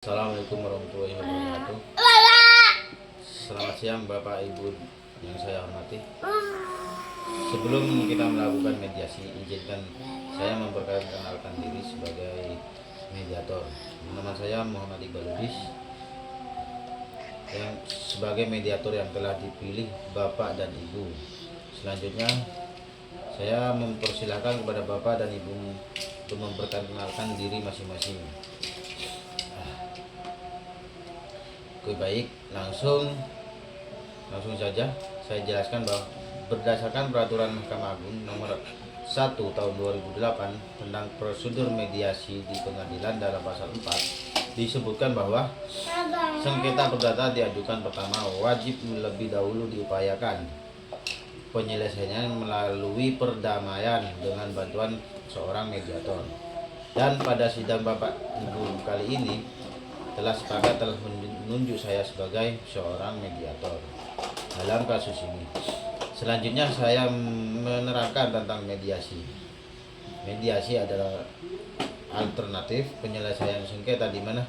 Assalamualaikum warahmatullahi wabarakatuh. Selamat siang Bapak Ibu yang saya hormati. Sebelum kita melakukan mediasi, izinkan saya memperkenalkan diri sebagai mediator. Nama saya Muhammad Iqbal Lubis, yang sebagai mediator yang telah dipilih Bapak dan Ibu. Selanjutnya saya mempersilahkan kepada Bapak dan Ibu untuk memperkenalkan diri masing-masing. Oke, baik, langsung saja saya jelaskan bahwa berdasarkan peraturan Mahkamah Agung nomor 1 tahun 2008 tentang prosedur mediasi di pengadilan, dalam pasal 4 disebutkan bahwa sengketa perdata diajukan pertama wajib lebih dahulu diupayakan penyelesaiannya melalui perdamaian dengan bantuan seorang mediator. Dan pada sidang Bapak Ibu kali ini telah menunjuk saya sebagai seorang mediator dalam kasus ini. Selanjutnya saya menerangkan tentang mediasi. Mediasi adalah alternatif penyelesaian sengketa di mana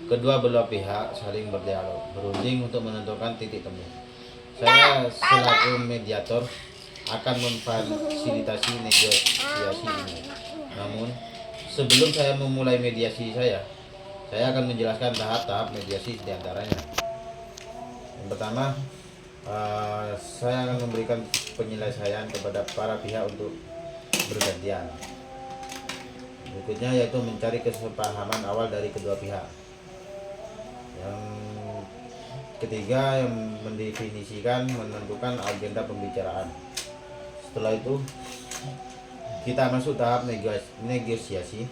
kedua belah pihak saling berdialog, berunding untuk menentukan titik temu. Saya selaku mediator akan memfasilitasi negosiasi ini. Namun, sebelum saya memulai mediasi saya akan menjelaskan tahap-tahap mediasi diantaranya. Yang pertama, saya akan memberikan penyelesaian kepada para pihak untuk bergantian. Berikutnya yaitu mencari kesepahaman awal dari kedua pihak. Yang ketiga, yang mendefinisikan, menentukan agenda pembicaraan. Setelah itu kita masuk tahap negosiasi.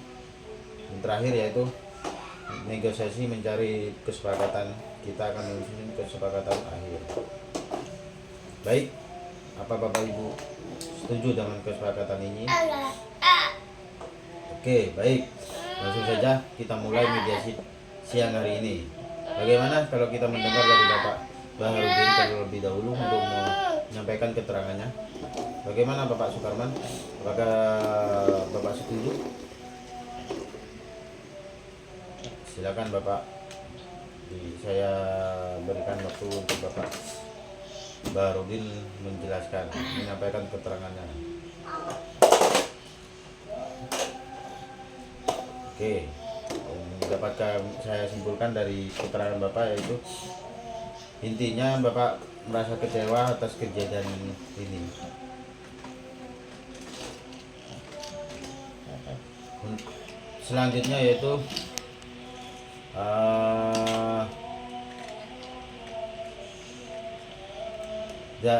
Yang terakhir yaitu negosiasi mencari kesepakatan. Kita akan menyusun kesepakatan akhir. Baik, apa Bapak Ibu setuju dengan kesepakatan ini? Oke, baik, langsung saja kita mulai mediasi siang hari ini. Bagaimana kalau kita mendengar dari Bapak Baharudin terlebih dahulu untuk menyampaikan keterangannya? Bagaimana Bapak Sukarman? Apakah Bapak setuju? Silakan Bapak, saya berikan waktu untuk Bapak Baharudin menjelaskan, menyampaikan keterangannya. Oke, yang dapat saya simpulkan dari keterangan Bapak yaitu intinya Bapak merasa kecewa atas kejadian ini. Selanjutnya yaitu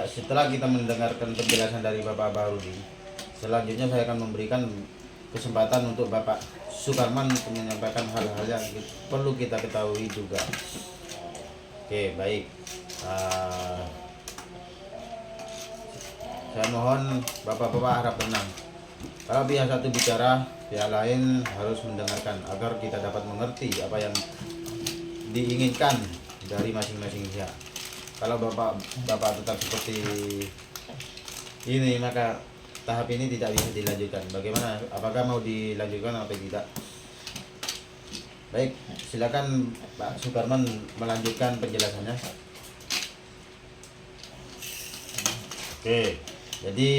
setelah kita mendengarkan penjelasan dari Bapak Baharudin, selanjutnya saya akan memberikan kesempatan untuk Bapak Sukarman untuk menyampaikan hal-hal yang perlu kita ketahui juga. Oke, baik. Saya mohon Bapak-bapak harap tenang. Kalau pihak satu bicara, pihak lain harus mendengarkan agar kita dapat mengerti apa yang diinginkan dari masing-masing pihak. Kalau bapak tetap seperti ini, maka tahap ini tidak bisa dilanjutkan. Bagaimana? Apakah mau dilanjutkan atau tidak? Baik, silakan Pak Sukarman melanjutkan penjelasannya. Oke, jadi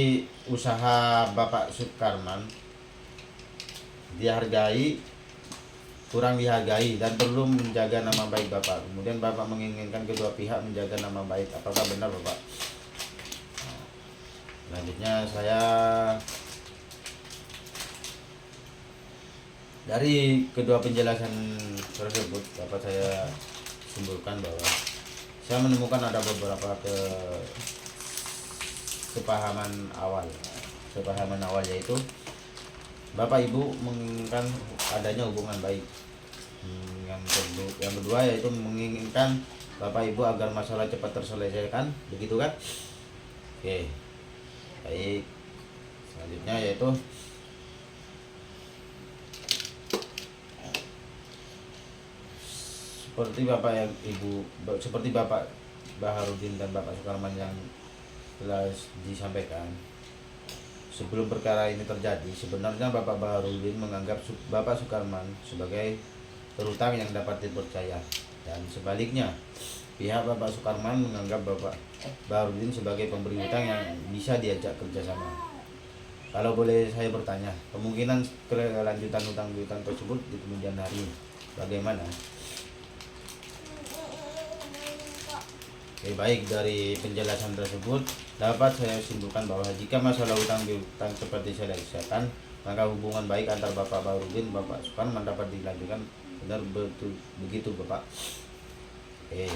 usaha Bapak Sukarman dihargai, kurang dihargai, dan perlu menjaga nama baik Bapak. Kemudian Bapak menginginkan kedua pihak menjaga nama baik. Apakah benar Bapak? Selanjutnya saya dari kedua penjelasan tersebut dapat saya simpulkan bahwa saya menemukan ada beberapa kesepahaman awal. Kesepahaman awal yaitu Bapak Ibu menginginkan adanya hubungan baik. Yang kedua yaitu menginginkan Bapak Ibu agar masalah cepat terselesaikan, begitu kan? Oke, baik. Selanjutnya yaitu seperti Bapak Baharudin dan Bapak Sukarman yang telah disampaikan. Sebelum perkara ini terjadi, sebenarnya Bapak Baharudin menganggap Bapak Sukarman sebagai terutang yang dapat dipercaya. Dan sebaliknya, pihak Bapak Sukarman menganggap Bapak Baharudin sebagai pemberi hutang yang bisa diajak kerjasama. Kalau boleh saya bertanya, kemungkinan kelanjutan hutang piutang tersebut di kemudian hari bagaimana? Oke, baik, dari penjelasan tersebut dapat saya simpulkan bahwa jika masalah hutang piutang seperti saya kisahkan, maka hubungan baik antar Bapak Baharudin dan Bapak Sukarman dapat dilanjutkan. Benar betul begitu Bapak? Oke,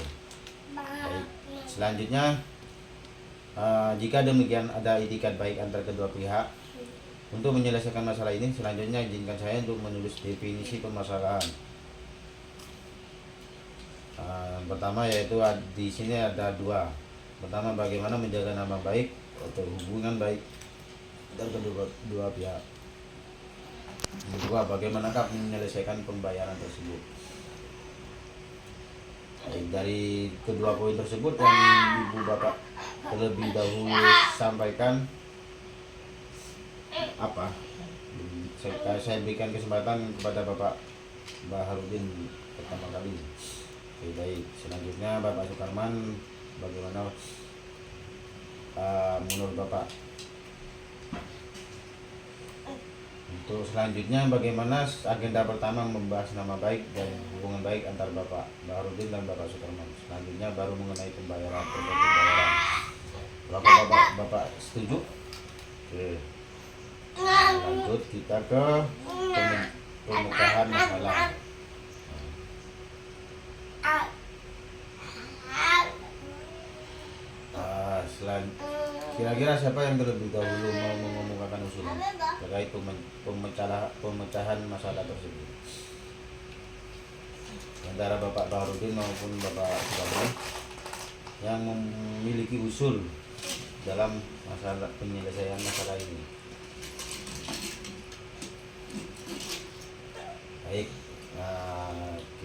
baik. Selanjutnya, jika demikian ada itikat baik antar kedua pihak untuk menyelesaikan masalah ini, selanjutnya izinkan saya untuk menulis definisi permasalahan. Pertama yaitu di sini ada dua. Pertama, bagaimana menjaga nama baik atau hubungan baik dan kedua pihak. Kedua, bagaimanakah menyelesaikan pembayaran tersebut. Dari kedua poin tersebut yang Ibu Bapak terlebih dahulu sampaikan apa? Saya berikan kesempatan kepada Bapak Baharudin pertama kali. Oke, baik. Selanjutnya Bapak Sukarman, bagaimana menurut Bapak? Untuk selanjutnya, bagaimana agenda pertama membahas nama baik dan hubungan baik antar Bapak Baharudin dan Bapak Sukarman. Selanjutnya baru mengenai pembayaran. Bapak setuju? Oke. Lanjut kita ke pemecahan masalah. Kira-kira siapa yang terlebih dahulu mau mengemukakan usulan terkait pemecahan masalah tersebut? Antara Bapak Baharudin maupun Bapak Sukarman yang memiliki usul dalam masalah penyelesaian masalah ini. Baik,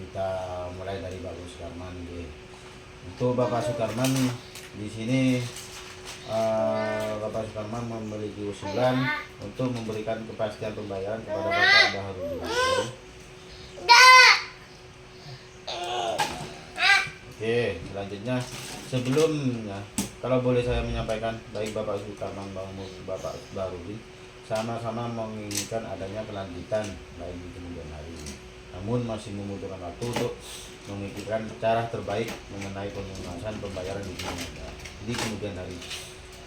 kita mulai dari Bapak Sukarman. Untuk Bapak Sukarman di sini, Bapak Sukarman memiliki usulan untuk memberikan kepastian pembayaran kepada Bapak Baharudin. Oke, selanjutnya sebelumnya kalau boleh saya menyampaikan, baik Bapak Sukarman maupun Bapak Baharudin sama-sama menginginkan adanya kelanjutan baik di kemudian hari ini. Namun masih membutuhkan waktu untuk memikirkan cara terbaik mengenai pelunasan pembayaran di kemudian hari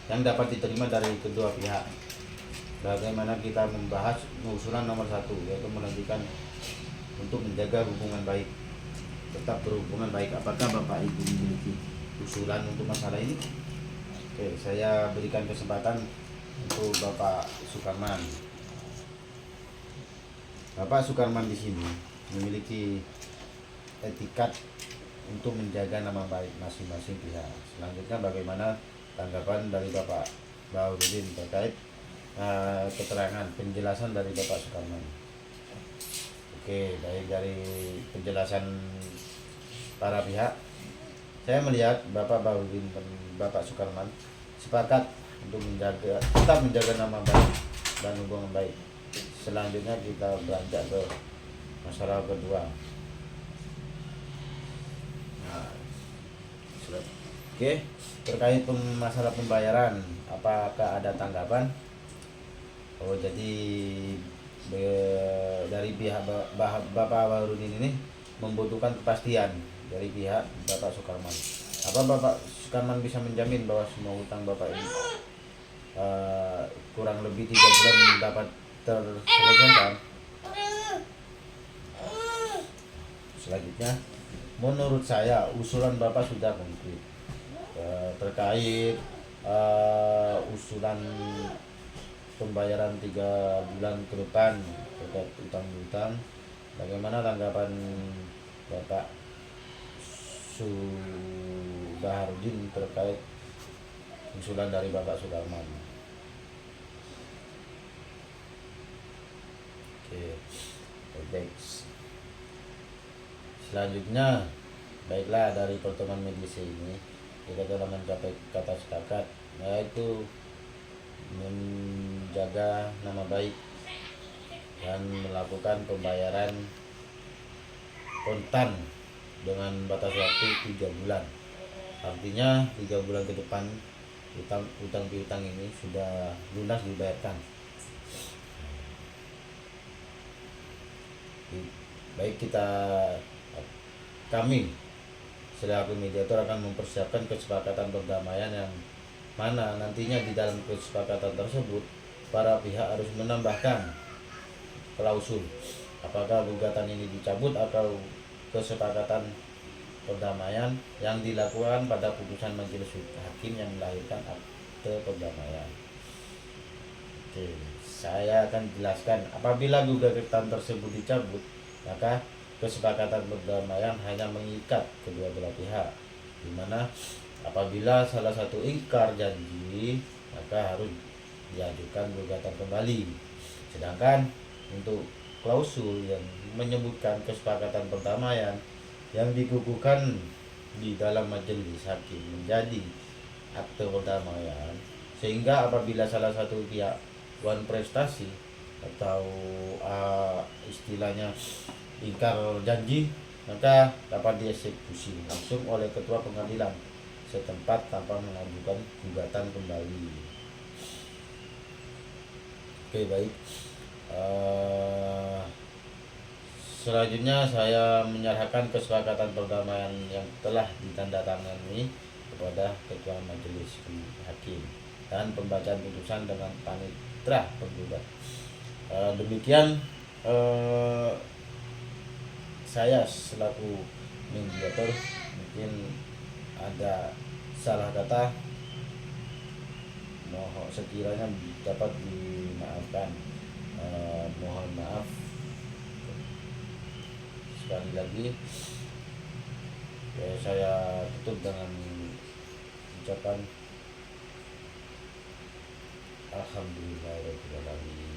yang dapat diterima dari kedua pihak. Bagaimana kita membahas usulan nomor 1, yaitu melanjutkan untuk menjaga hubungan baik, tetap berhubungan baik. Apakah Bapak Ibu memiliki usulan untuk masalah ini? Oke, saya berikan kesempatan untuk Bapak Sukarman. Bapak Sukarman di sini memiliki etikat untuk menjaga nama baik masing-masing pihak. Selanjutnya bagaimana tanggapan dari Bapak Baharudin terkait keterangan penjelasan dari Bapak Sukarman? Oke, baik, dari penjelasan para pihak, saya melihat Bapak Baharudin dan Bapak Sukarman sepakat untuk tetap menjaga nama baik dan hubungan baik. Selanjutnya kita beranjak ke masalah kedua. Oke, terkait masalah pembayaran, apakah ada tanggapan? Oh, jadi dari pihak Bapak Baharudin ini membutuhkan kepastian dari pihak Bapak Sukarman. Apa Bapak Sukarman bisa menjamin bahwa semua hutang Bapak ini kurang lebih 3 bulan dapat terselesaikan? Selanjutnya, menurut saya usulan Bapak sudah konkret terkait usulan pembayaran 3 bulan ke depan terkait utang-utang. Bagaimana tanggapan Bapak Baharudin terkait usulan dari Bapak Sukarman? Oke, baik. Selanjutnya, baiklah, dari pertemuan mediasi ini kita telah mencapai kata sepakat, yaitu menjaga nama baik dan melakukan pembayaran kontan dengan batas waktu 3 bulan. Artinya 3 bulan ke depan utang piutang ini sudah lunas dibayarkan. Baik kami selaku mediator akan mempersiapkan kesepakatan perdamaian yang mana nantinya di dalam kesepakatan tersebut para pihak harus menambahkan klausul apakah gugatan ini dicabut atau kesepakatan perdamaian yang dilakukan pada putusan majelis hakim yang melahirkan akte perdamaian. Oke, saya akan jelaskan apabila gugatan tersebut dicabut, maka kesepakatan perdamaian hanya mengikat kedua belah pihak, di mana apabila salah satu ingkar janji maka harus diajukan gugatan kembali. Sedangkan untuk klausul yang menyebutkan kesepakatan perdamaian yang dikukuhkan di dalam majelis hakim menjadi akte perdamaian, sehingga apabila salah satu pihak wan prestasi atau istilahnya ingkar janji, maka dapat dieksekusi langsung oleh ketua pengadilan setempat tanpa mengajukan gugatan kembali. Oke, baik. Selanjutnya saya menyerahkan kesepakatan perdamaian yang telah ditandatangani kepada ketua majelis hakim dan pembacaan putusan dengan panitera penggugat. Demikian saya selaku mediator, mungkin ada salah kata, mohon sekiranya dapat dimaafkan. Mohon maaf sekali lagi. Saya tutup dengan ucapan alhamdulillahirabbil alamin.